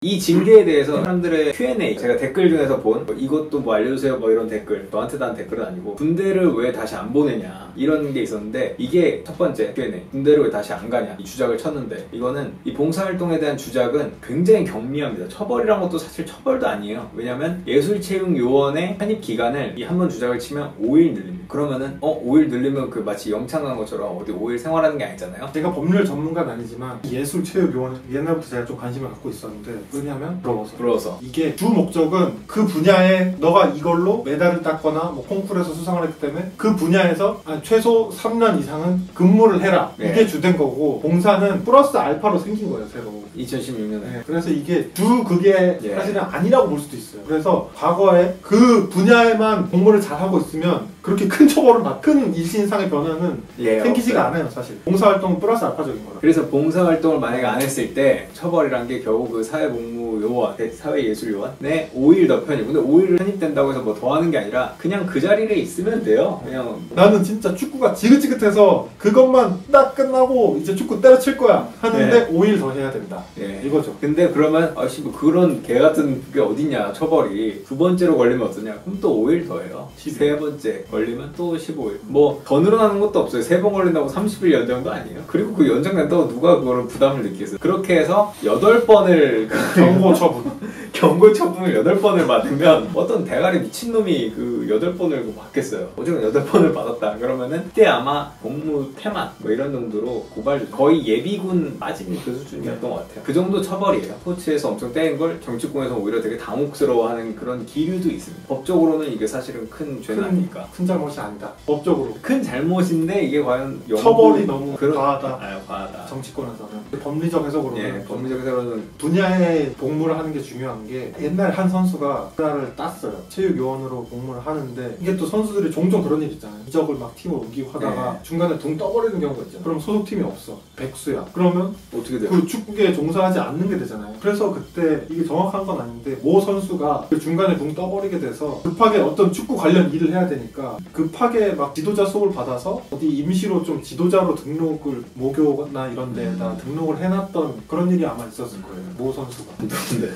이 징계에 대해서 사람들의 Q&A, 제가 댓글 중에서 본 이것도 뭐 알려주세요 뭐 이런 댓글, 너한테 단 댓글은 아니고 군대를 왜 다시 안 보내냐 이런 게 있었는데, 이게 첫 번째 Q&A, 군대를 왜 다시 안 가냐 이 주작을 쳤는데, 이거는 이 봉사활동에 대한 주작은 굉장히 경미합니다. 처벌이란 것도 사실 처벌도 아니에요. 왜냐면 예술체육요원의 편입 기간을 이 한 번 주작을 치면 5일 늘립니다. 그러면은 5일 늘리면 그 마치 영창 간 것처럼 어디 5일 생활하는 게 아니잖아요. 제가 법률 전문가는 아니지만 예술체육요원 옛날부터 제가 좀 관심을 갖고 있었는데, 왜냐면 부러워서. 이게 주 목적은 그 분야에 너가 이걸로 메달을 땄거나 뭐 콩쿠르에서 수상을 했기 때문에 그 분야에서 최소 3년 이상은 근무를 해라. 네. 이게 주된 거고, 봉사는 플러스 알파로 생긴 거예요, 새로. 2016년에. 네. 그래서 이게 그게 예. 사실은 아니라고 볼 수도 있어요. 그래서 과거에 그 분야에만 공부를 잘하고 있으면 그렇게 큰 처벌을 큰 일신상의 변화는 생기지가 않아요, 사실. 봉사활동은 플러스 알파적인 거라. 그래서 봉사활동을 만약에 안 했을 때 처벌이란 게 겨우 그 사회복무요원, 사회예술요원에 5일 더 편입. 근데 5일을 편입된다고 해서 뭐 더 하는 게 아니라 그냥 그 자리에 있으면 돼요. 그냥 나는 진짜 축구가 지긋지긋해서 그것만 딱 끝나고 이제 축구 때려칠 거야 하는데 5일 더 해야 된다. 이거죠. 근데 그러면 뭐 그런 개 같은 게 어딨냐, 처벌이. 두 번째로 걸리면 어떠냐? 그럼 또 5일 더 해요. 세 번째 걸리면 또 15일. 뭐 더 늘어나는 것도 없어요. 3번 걸린다고 30일 연장도 아니에요. 그리고 그 연장된다고 누가 그거를 부담을 느끼겠어요. 그렇게 해서 8번을 경고 처분. 경고 처분을 8번을 받으면 어떤 대가리 미친놈이 그 8번을 받겠어요. 어쨌든 8번을 받았다 그러면은 그때 아마 복무 태만 뭐 이런 정도로 고발, 거의 예비군 맞은 그 수준이었던 것 같아요. 그 정도 처벌이에요. 스포츠에서 엄청 떼인 걸 정치권에서 오히려 되게 당혹스러워하는 그런 기류도 있습니다. 법적으로는 이게 사실은 큰 죄는 아니니까. 큰 잘못이 아니다. 법적으로. 큰 잘못인데 이게 과연 처벌이 너무 과하다. 과하다. 정치권에서는. 법리적 해석으로는. 법리적 해석으로는 분야에 복무를 하는 게 중요한 게, 옛날에 한 선수가 국가를 땄어요. 체육요원으로 복무를 하는데, 이게 또 선수들이 종종 그런 일 있잖아요. 이적을 막 팀을 옮기고 하다가 중간에 둥 떠버리는 경우가 있잖아요. 그럼 소속팀이 없어. 백수야. 그러면 어떻게 돼요? 그 축구계에 종사하지 않는 게 되잖아요. 그래서 그때 이게 정확한 건 아닌데, 모 선수가 그 중간에 둥 떠버리게 돼서 급하게 어떤 축구 관련 일을 해야 되니까 급하게 막 지도자 수업을 받아서 어디 임시로 좀 지도자로 등록을 모교나 이런 데에다 등록을 해놨던 그런 일이 아마 있었을 거예요. 모 선수가. 근데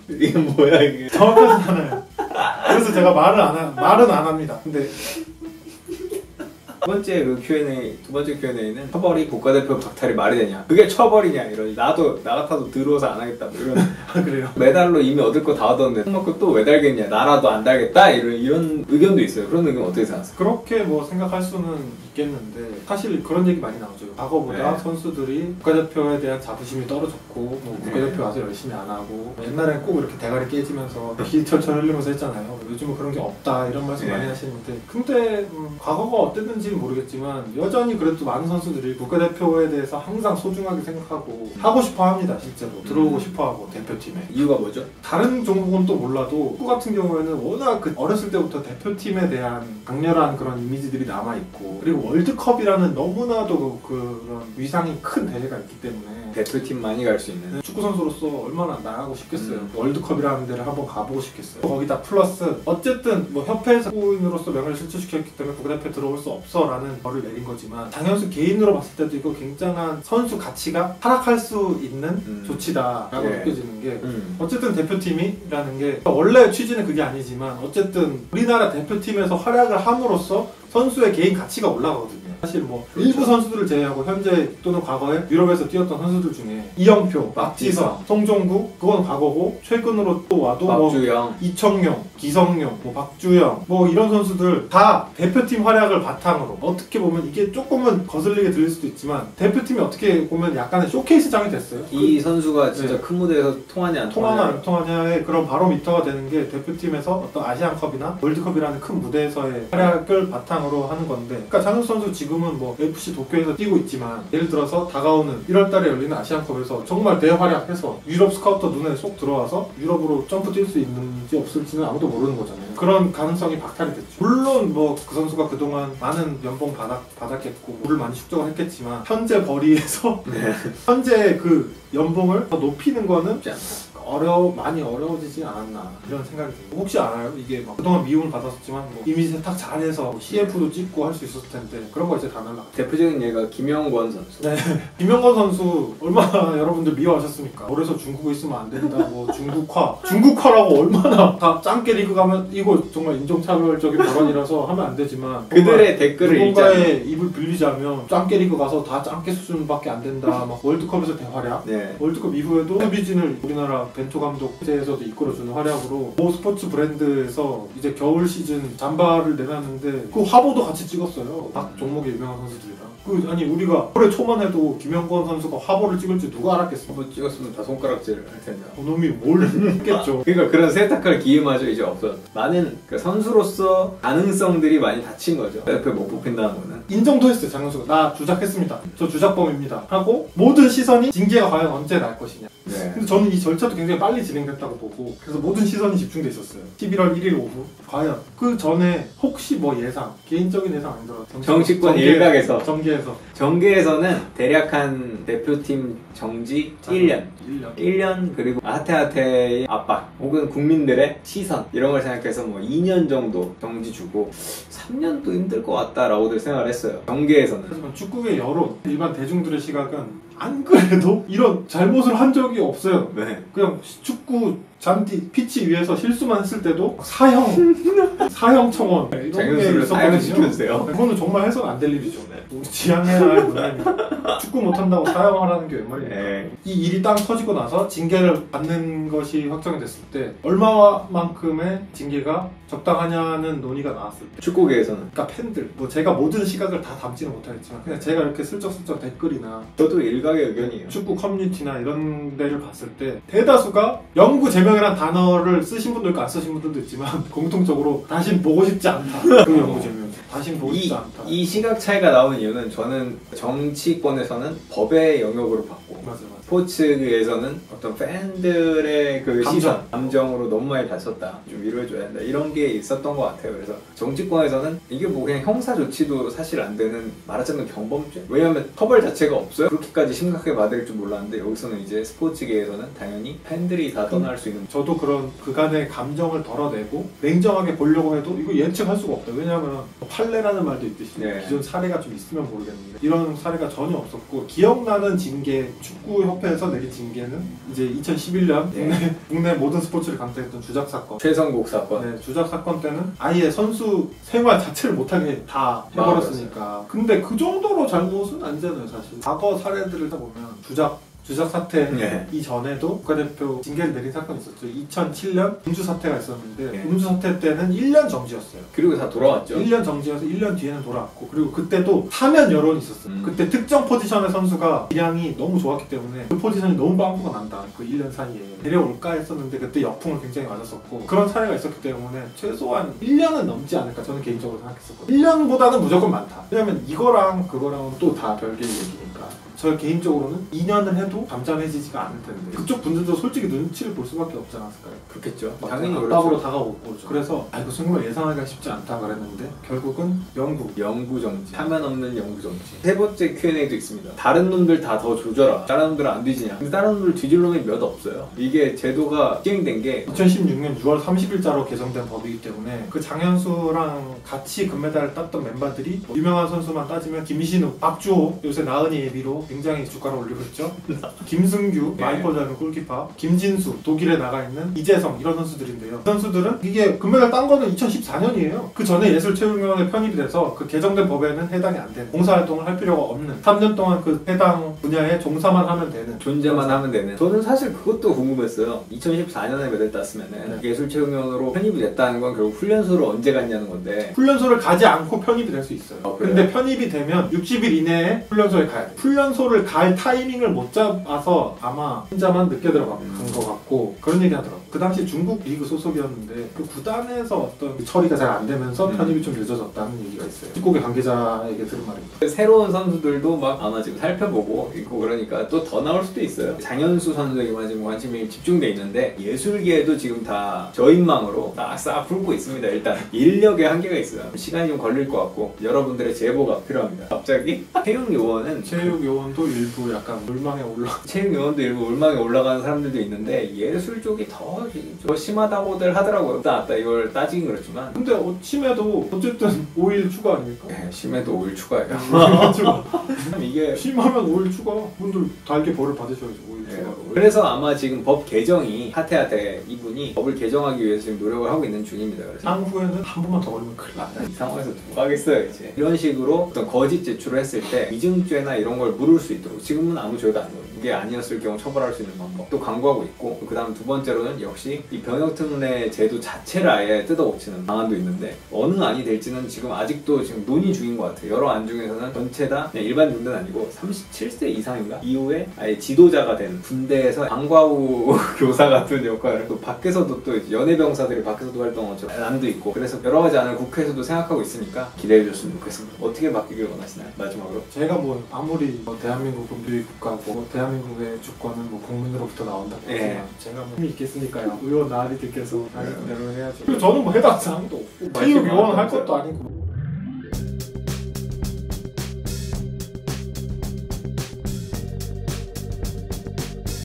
이게 뭐야 이게? 정확하진 않아요. 그래서 제가 말은 안 합니다. 근데 두 번째 Q&A는 처벌이 국가대표 박탈이 말이 되냐? 그게 처벌이냐? 이러니 나 같아도 들어와서 안 하겠다. 뭐 이런. 그래요? 메달로 이미 얻을 거 다 얻었는데 먹고 또 왜 달겠냐? 나라도 안 달겠다. 이런 의견도 있어요. 그런 의견 어떻게 생각하세요? 그렇게 뭐 생각할 수는 있겠는데, 사실 그런 얘기 많이 나오죠. 과거보다 선수들이 국가대표에 대한 자부심이 떨어졌고, 뭐 국가대표 와서 열심히 안 하고, 옛날엔 꼭 이렇게 대가리 깨지면서 기철철 흘리면서 했잖아요. 요즘은 그런 게 없다 이런 말씀 많이 하시는데, 근데 과거가 어땠는지는 모르겠지만 여전히 그래도 많은 선수들이 국가대표에 대해서 항상 소중하게 생각하고 하고 싶어 합니다. 실제로 들어오고 싶어 하고, 대표팀에. 이유가 뭐죠? 다른 종목은 또 몰라도 축구 같은 경우에는 워낙 어렸을 때부터 대표팀에 대한 강렬한 그런 이미지들이 남아있고, 그리고 월드컵이라는 너무나도 그런 위상이 큰 대회가 있기 때문에 대표팀 많이 갈 수 있는 축구 선수로서 얼마나 나가고 싶겠어요. 월드컵이라는 데를 한번 가보고 싶겠어요. 거기다 플러스 어쨌든 뭐 협회에서 축구인으로서 명예를 실추시켰기 때문에 국가대표에 들어올 수 없어 라는 벌을 내린 거지만, 장현수 개인으로 봤을 때도 이거 굉장한 선수 가치가 하락할 수 있는 조치다 라고 느껴지는 게, 어쨌든 대표팀이라는 게 원래 취지는 그게 아니지만 어쨌든 우리나라 대표팀에서 활약을 함으로써 선수의 개인 가치가 올라가거든요. 사실 뭐 일부 선수들을 제외하고 현재 또는 과거에 유럽에서 뛰었던 선수들 중에 이영표, 박지성, 송종구, 그건 과거고, 최근으로 또 와도 박주영, 뭐 이청용, 기성용, 뭐 박주영, 뭐 이런 선수들 다 대표팀 활약을 바탕으로, 어떻게 보면 이게 조금은 거슬리게 들릴 수도 있지만 대표팀이 어떻게 보면 약간의 쇼케이스장이 됐어요. 이 선수가 진짜 큰 무대에서 통하냐 안 통하냐의 그런 바로미터가 되는 게 대표팀에서 어떤 아시안컵이나 월드컵이라는 큰 무대에서의 활약을 바탕으로 하는 건데, 그러니까 장현수 선수 지금은 뭐 FC 도쿄에서 뛰고 있지만, 예를 들어서 다가오는 1월달에 열리는 아시안컵에서 정말 대활약해서 유럽 스카우터 눈에 쏙 들어와서 유럽으로 점프 뛸 수 있는지 없을지는 아무도 모르는 거잖아요. 그런 가능성이 박탈이 됐죠. 물론 뭐 그 선수가 그동안 많은 연봉 받았겠고 물을 많이 축적을 했겠지만, 현재 벌이에서 현재 그 연봉을 더 높이는 거는 많이 어려워지지 않았나 이런 생각이 듭니다. 혹시 알아요? 이게 막 그동안 미움을 받았었지만 뭐 이미지 세탁 잘해서 CF도 찍고 할 수 있었을 텐데 그런 거 이제 다 날라. 대표적인 예가 김영권 선수. 네. 김영권 선수 얼마나 여러분들 미워하셨습니까? 그래서 중국에 있으면 안 된다. 뭐 중국화라고 얼마나 다 짱깨 리그 가면 이거 정말 인종차별적인 발언이라서 하면 안 되지만 그들의 댓글을 누군가의 입을 빌리자면 짱깨 리그 가서 다 짱깨 수준밖에 안 된다. 막 월드컵에서 대활약. 네. 월드컵 이후에도 수비진을 우리나라 벤투 감독 제에서도 이끌어주는 활약으로 모 스포츠 브랜드에서 이제 겨울 시즌 잠바를 내놨는데 그 화보도 같이 찍었어요. 각 종목의 유명한 선수들이랑. 아니 우리가 올해 초만 해도 김영권 선수가 화보를 찍을지 누가 알았겠어. 한번 찍었으면 다 손가락질을 할 텐데. 그놈이 뭘 했겠죠. 그러니까 그런 세탁할 기회마저 이제 없어. 많은 그 선수로서 가능성들이 많이 닫힌 거죠. 옆에 못 뽑힌다는 거는. 인정도 했어요. 장현수가 나 주작했습니다. 저 주작범입니다. 하고 모든 시선이 징계가 과연 언제 날 것이냐. 네. 근데 저는 이 절차도 굉장히 빨리 진행됐다고 보고 그래서 모든 시선이 집중돼 있었어요. 11월 1일 오후 과연 그 전에 혹시 뭐 예상 개인적인 예상 아니더라도 정치권 일각에서 정계에서는 대략 한 대표팀 정지 1년 그리고 하태하태의 압박 혹은 국민들의 시선 이런 걸 생각해서 뭐 2년 정도 정지 주고 3년도 힘들 것 같다라고들 생각을 했어요. 정계에서는. 하지만 축구의 여론 일반 대중들의 시각은 안 그래도 이런 잘못을 한 적이 없어요. 네. 그냥 축구 잔디 피치 위에서 실수만 했을 때도 사형 청원 이런 게 있었거든요. 그거는 정말 해서는 안 될 일이죠. 우리 지향해야 할 문제입니다. 축구 못한다고 사형하라는 게 웬 말입니까? 이 일이 땅 터지고 나서 징계를 받는 것이 확정이 됐을 때 얼마만큼의 징계가 적당하냐는 논의가 나왔을 때 축구계에서는 그러니까 팬들 뭐 제가 모든 시각을 다 담지는 못하겠지만 그냥 제가 이렇게 슬쩍슬쩍 댓글이나 저도 일각의 의견이에요. 축구 커뮤니티나 이런 데를 봤을 때 대다수가 영구제명이란 단어를 쓰신 분도 있고 안 쓰신 분들도 있지만 공통적으로 다신 보고 싶지 않다. 그 영구제명 다신 보고 싶지 않다. 이 시각 차이가 나오는 이유는 저는 정치권에서는 법의 영역으로 봤고 맞아. 스포츠에서는 어떤 팬들의 그 감정으로 너무 많이 다쳤다. 좀 위로해줘야 한다. 이런 게 있었던 것 같아요. 그래서 정치권에서는 이게 뭐 그냥 형사 조치도 사실 안 되는 말하자면 경범죄. 왜냐하면 처벌 자체가 없어요. 그렇게까지 심각하게 받을 줄 몰랐는데 여기서는 이제 스포츠계에서는 당연히 팬들이 다 떠날 수 있는. 저도 그런 그간의 감정을 덜어내고 냉정하게 보려고 해도 이거 예측할 수가 없다. 왜냐하면 판례라는 말도 있듯이 기존 사례가 좀 있으면 모르겠는데 이런 사례가 전혀 없었고 기억나는 징계 축구협회에서 내린 징계는 이제 2011년 국내 모든 스포츠를 강타했던 주작 사건 최성국 사건 주작 사건 때는 아예 선수 생활 자체를 못하게 다 해버렸으니까 근데 그 정도로 잘못은 아니잖아요 사실. 과거 사례들을 다 보면 주작 사태 이전에도 국가대표 징계를 내린 사건이 있었죠. 2007년 음주 사태가 있었는데 음주 사태 때는 1년 정지였어요. 그리고 다 돌아왔죠. 1년 정지여서 1년 뒤에는 돌아왔고 그리고 그때도 사면 여론이 있었어요. 그때 특정 포지션의 선수가 기량이 너무 좋았기 때문에 그 포지션이 너무 빵꾸가 난다. 그 1년 사이에 데려올까 했었는데 그때 역풍을 굉장히 맞았었고 그런 사례가 있었기 때문에 최소한 1년은 넘지 않을까 저는 개인적으로 생각했었거든요. 1년보다는 무조건 많다. 왜냐면 이거랑 그거랑은 또 다 별개의 얘기니까. 저 개인적으로는 2년을 해도 잠잠해지지가 않을 텐데 그쪽 분들도 솔직히 눈치를 볼 수밖에 없지 않았을까요? 그렇겠죠. 당연히 압박으로 다가오고 그렇죠. 그래서 이거 정말 예상하기가 쉽지 않다 그랬는데 결국은 영구 정지. 사면 없는 영구 정지. 세 번째 Q&A도 있습니다. 다른 놈들 다 더 조져라. 다른 놈들은 안 뒤지냐. 근데 다른 놈들 뒤질 놈이 몇 없어요. 이게 제도가 시행된 게 2016년 6월 30일자로 개정된 법이기 때문에 그 장현수랑 같이 금메달을 땄던 멤버들이 뭐 유명한 선수만 따지면 김신욱, 박주호, 요새 나은이 예비로 굉장히 주가를 올리고 있죠. 김승규, 마이콜 자는 골키퍼, 김진수, 독일에 나가 있는 이재성 이런 선수들인데요. 이 선수들은 이게 금메달 딴 거는 2014년이에요. 그 전에 예술체육위원회 편입이 돼서 그 개정된 법에는 해당이 안 되는 봉사활동을 할 필요가 없는 3년 동안 그 해당 분야에 종사만 하면 되는 존재만 하면 되는. 저는 사실 그것도 궁금했어요. 2014년에 메달 땄으면은 예술체육위원으로 편입이 됐다는 건 결국 훈련소를 언제 갔냐는 건데 훈련소를 가지 않고 편입이 될 수 있어요. 근데 편입이 되면 60일 이내에 훈련소에 가야 돼. 훈련소를 갈 타이밍을 못 잡아서 아마 혼자만 늦게 들어간 것 같고 그런 얘기 하더라고요. 그 당시 중국 리그 소속이었는데 그 구단에서 어떤 처리가 잘 안 되면서 편입이 좀 늦어졌다는 얘기가 있어요. 축구계 관계자에게 들은 말입니다. 새로운 선수들도 막 아마 지금 살펴보고 있고 그러니까 또 더 나올 수도 있어요. 장현수 선수에게만 지금 관심이 집중돼 있는데 예술계에도 지금 다 저인망으로 싹 풀고 있습니다. 일단 인력의 한계가 있어요. 시간이 좀 걸릴 것 같고 여러분들의 제보가 필요합니다. 갑자기 체육요원은 체육요원도 일부 약간 물망에 올라. 체육요원도 일부 울망에 올라가는 사람들도 있는데 예술 쪽이 더 심하다고들 하더라고요. 맞다 이걸 따지긴 그렇지만 근데 심해도 어쨌든 5일 추가 아닙니까? 네, 심해도 5일 추가예요. 5일 추가. 이게 심하면 5일 추가. 분들 달게 벌을 받으셔야죠. 5일 네, 추가. 그래서 아마 지금 법 개정이 하태하태 이분이 법을 개정하기 위해서 지금 노력을 하고 있는 중입니다. 그래서 향후에는 한 번만 더 걸리면 큰일 난다. 이 상황에서 누가 하겠어요 이제. 이런 식으로 어떤 거짓 제출을 했을 때 위증죄나 이런 걸 물을 수 있도록 지금은 아무 죄도 안 거예요. 이게 아니었을 경우 처벌할 수 있는 방법 또 강구하고 있고 그 다음 두 번째로는 역시 이 병역특례 제도 자체를 아예 뜯어고치는 방안도 있는데 어느 안이 될지는 지금 아직도 지금 논의 중인 것 같아요. 여러 안 중에서는 전체 다 그냥 일반 군대는 아니고 37세 이상인가 이후에 아예 지도자가 된 군대에서 방과후 교사 같은 역할을 또 밖에서도 또 연예병사들이 밖에서도 활동하는 안도 있고 그래서 여러 가지 안을 국회에서도 생각하고 있으니까 기대해 줬으면 좋겠습니다. 어떻게 바뀌길 원하시나요? 마지막으로 제가 뭐 아무리 대한민국은 민주주의 국가고 대한민국의 주권은 뭐 국민으로부터 나온다고 하지만 예. 제가 뭐 힘이 있겠으니까요. 의원 나리들께서 하는 예. 대로 해야죠. 그리고 저는 뭐 해당 사항도 없고 체육요원 할 것도 아니고